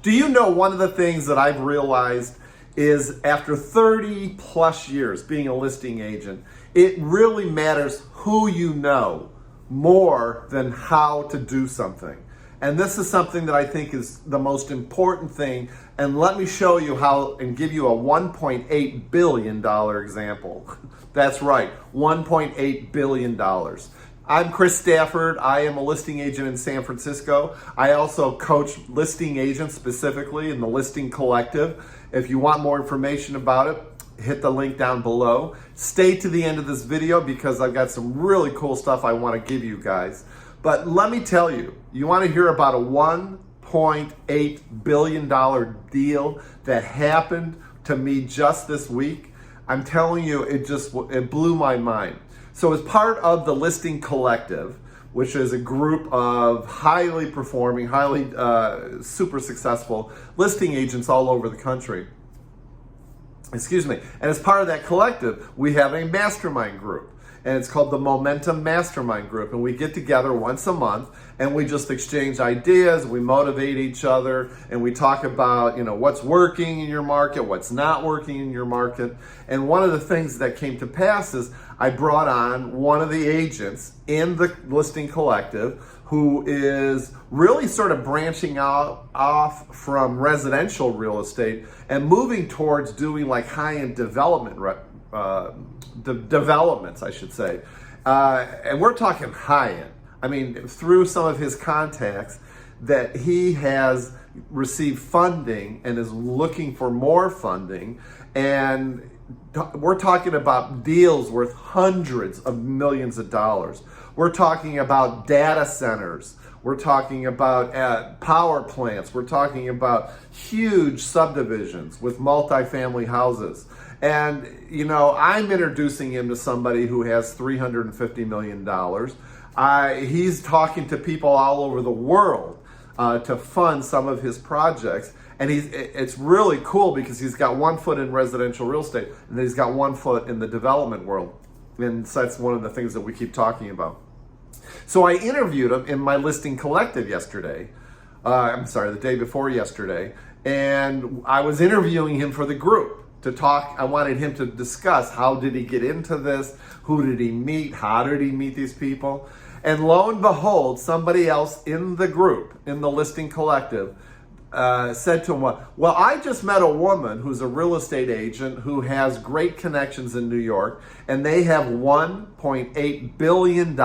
Do you know one of the things that I've realized is after 30 plus years being a listing agent, it really matters who you know more than how to do something. And this is something that I think is the most important thing. And let me show you how and give you a $1.8 billion example. That's right, $1.8 billion. I'm Chris Stafford. I am a listing agent in San Francisco. I also coach listing agents specifically in the Listing Collective. If you want more information about it, hit the link down below. Stay to the end of this video because I've got some really cool stuff I want to give you guys. But let me tell you, you want to hear about a $1.8 billion deal that happened to me just this week? I'm telling you, it blew my mind. So as part of the Listing Collective, which is a group of highly performing, highly super successful listing agents all over the country, and as part of that collective, we have a mastermind group. And it's called the Momentum Mastermind Group. And we get together once a month and we just exchange ideas, we motivate each other, and we talk about, what's working in your market, what's not working in your market. And one of the things that came to pass is I brought on one of the agents in the Listing Collective who is really sort of branching off from residential real estate and moving towards doing like high-end developments, I should say. And we're talking high-end. I mean, through some of his contacts that he has received funding and is looking for more funding. And we're talking about deals worth hundreds of millions of dollars. We're talking about data centers. We're talking about power plants. We're talking about huge subdivisions with multifamily houses. And, I'm introducing him to somebody who has $350 million. He's talking to people all over the world to fund some of his projects. And it's really cool because he's got one foot in residential real estate and then he's got one foot in the development world. And so that's one of the things that we keep talking about. So I interviewed him in my Listing Collective the day before yesterday. And I was interviewing him for the group to talk. I wanted him to discuss how did he get into this? Who did he meet? How did he meet these people? And lo and behold, somebody else in the group, in the Listing Collective, said to him, well, I just met a woman who's a real estate agent who has great connections in New York, and they have $1.8 billion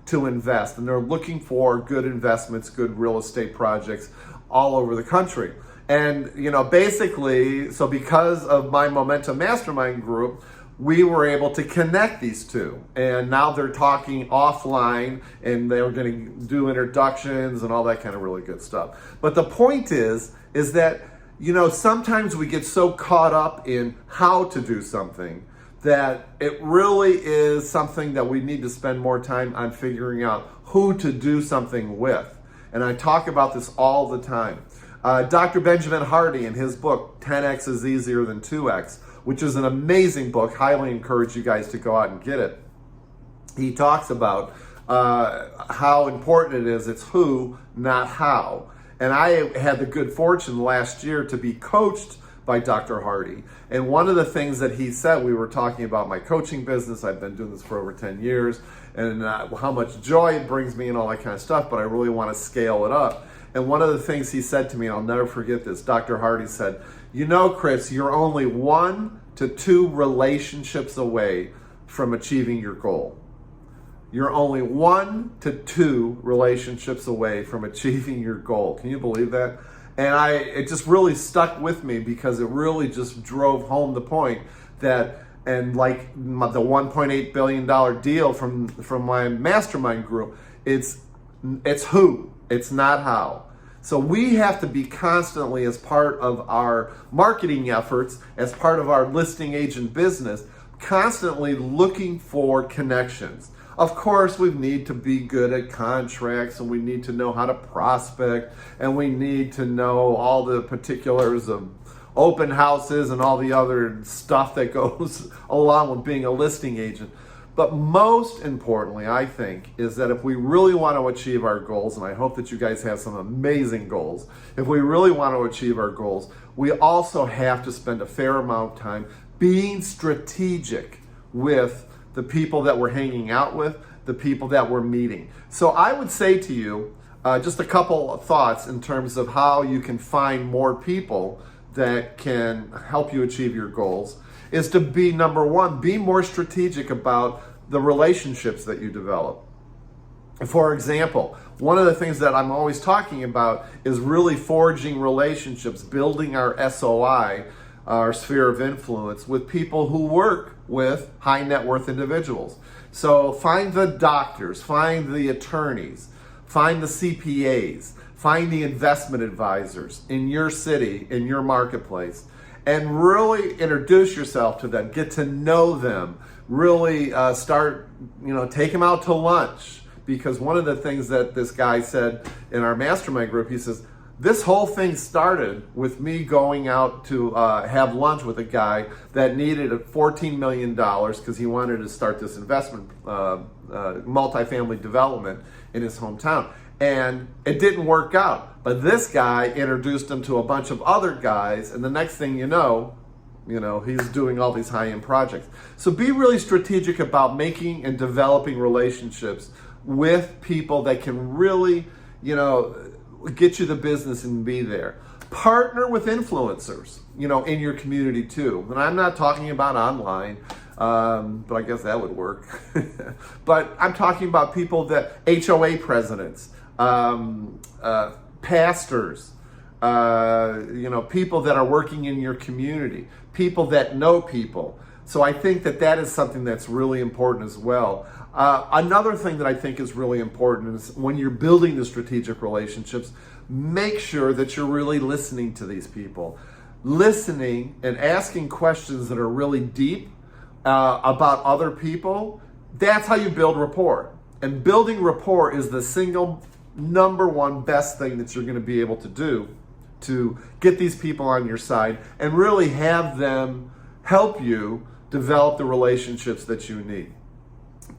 to invest, and they're looking for good investments, good real estate projects all over the country. And, basically, so because of my Momentum Mastermind group, we were able to connect these two. And now they're talking offline and they're going to do introductions and all that kind of really good stuff. But the point is that, sometimes we get so caught up in how to do something that it really is something that we need to spend more time on figuring out who to do something with. And I talk about this all the time. Dr. Benjamin Hardy, in his book, 10X is Easier Than 2X, which is an amazing book, highly encourage you guys to go out and get it. He talks about how important it is, it's who, not how. And I had the good fortune last year to be coached by Dr. Hardy. And one of the things that he said, we were talking about my coaching business. I've been doing this for over 10 years and how much joy it brings me and all that kind of stuff, but I really want to scale it up. And one of the things he said to me, and I'll never forget this, Dr. Hardy said, Chris, you're only 1 to 2 relationships away from achieving your goal. You're only 1 to 2 relationships away from achieving your goal. Can you believe that? And it just really stuck with me because it really just drove home the point that, and like the $1.8 billion deal from my mastermind group, it's who, it's not how. So we have to be constantly, as part of our marketing efforts, as part of our listing agent business, constantly looking for connections. Of course, we need to be good at contracts, and we need to know how to prospect, and we need to know all the particulars of open houses and all the other stuff that goes along with being a listing agent. But most importantly, I think, is that if we really want to achieve our goals, and I hope that you guys have some amazing goals, if we really want to achieve our goals, we also have to spend a fair amount of time being strategic with the people that we're hanging out with, the people that we're meeting. So I would say to you, just a couple of thoughts in terms of how you can find more people that can help you achieve your goals, is to be, number one, be more strategic about the relationships that you develop. For example, one of the things that I'm always talking about is really forging relationships, building our SOI, our sphere of influence, with people who work with high net worth individuals. So find the doctors, find the attorneys, find the CPAs, find the investment advisors in your city, in your marketplace, and really introduce yourself to them, get to know them, really start, take them out to lunch. Because one of the things that this guy said in our mastermind group, he says, this whole thing started with me going out to have lunch with a guy that needed $14 million because he wanted to start this investment, multifamily development in his hometown. And it didn't work out. But this guy introduced him to a bunch of other guys, and the next thing you know, he's doing all these high-end projects. So be really strategic about making and developing relationships with people that can really, get you the business and be there. Partner with influencers, in your community too. And I'm not talking about online, but I guess that would work. But I'm talking about people that, HOA presidents, pastors, people that are working in your community, people that know people. So I think that is something that's really important as well. Another thing that I think is really important is when you're building the strategic relationships, make sure that you're really listening to these people. Listening and asking questions that are really deep about other people, that's how you build rapport. And building rapport is the single number one best thing that you're going to be able to do to get these people on your side and really have them help you develop the relationships that you need.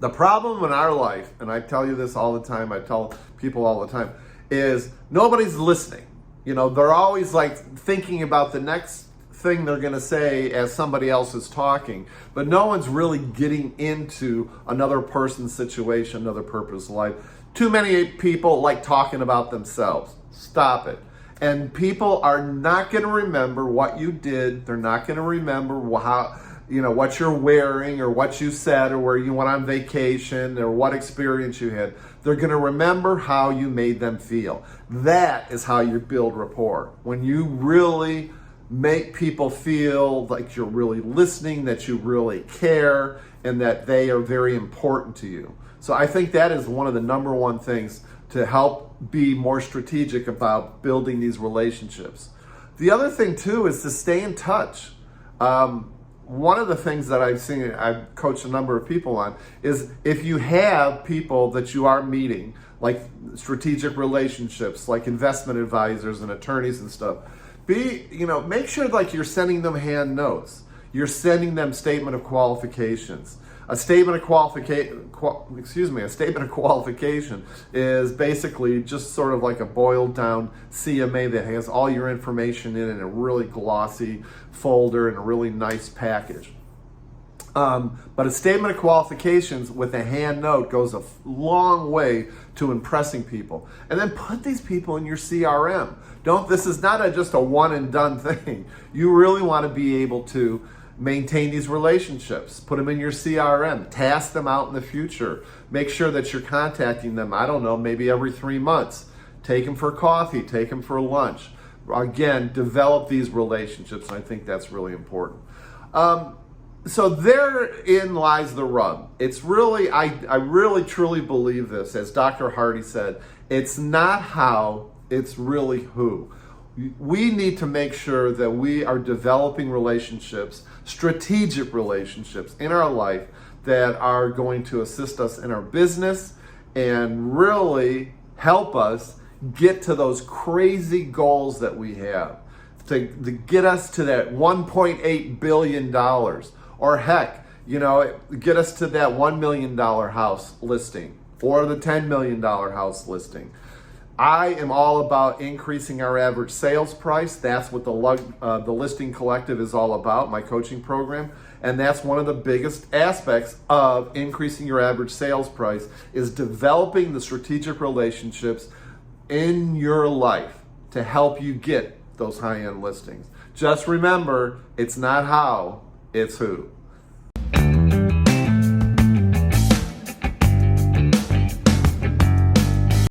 The problem in our life, and I tell you this all the time, I tell people all the time, is nobody's listening. They're always thinking about the next thing they're going to say as somebody else is talking, but no one's really getting into another person's situation, another person's life. Too many people like talking about themselves. Stop it. And people are not going to remember what you did. They're not going to remember how, what you're wearing or what you said or where you went on vacation or what experience you had. They're going to remember how you made them feel. That is how you build rapport. When you really make people feel like you're really listening, that you really care, and that they are very important to you. So I think that is one of the number one things to help be more strategic about building these relationships. The other thing too is to stay in touch. One of the things that I've coached a number of people on is if you have people that you are meeting, like strategic relationships, like investment advisors and attorneys and stuff, make sure you're sending them hand notes. You're sending them statement of qualifications. A statement of qualification is basically just sort of like a boiled down CMA that has all your information in a really glossy folder and a really nice package. But a statement of qualifications with a hand note goes a long way to impressing people. And then put these people in your CRM. This is not just a one and done thing. You really want to be able to maintain these relationships. Put them in your CRM. Task them out in the future. Make sure that you're contacting them, maybe every 3 months. Take them for coffee. Take them for lunch. Again, develop these relationships. And I think that's really important. So therein lies the rub. It's really, I really truly believe this, as Dr. Hardy said, it's not how, it's really who. We need to make sure that we are developing relationships, strategic relationships in our life that are going to assist us in our business and really help us get to those crazy goals that we have, to get us to that $1.8 billion. Or heck, get us to that $1 million house listing or the $10 million house listing. I am all about increasing our average sales price. That's what the Listing Collective is all about, my coaching program. And that's one of the biggest aspects of increasing your average sales price is developing the strategic relationships in your life to help you get those high-end listings. Just remember, it's not how, it's who.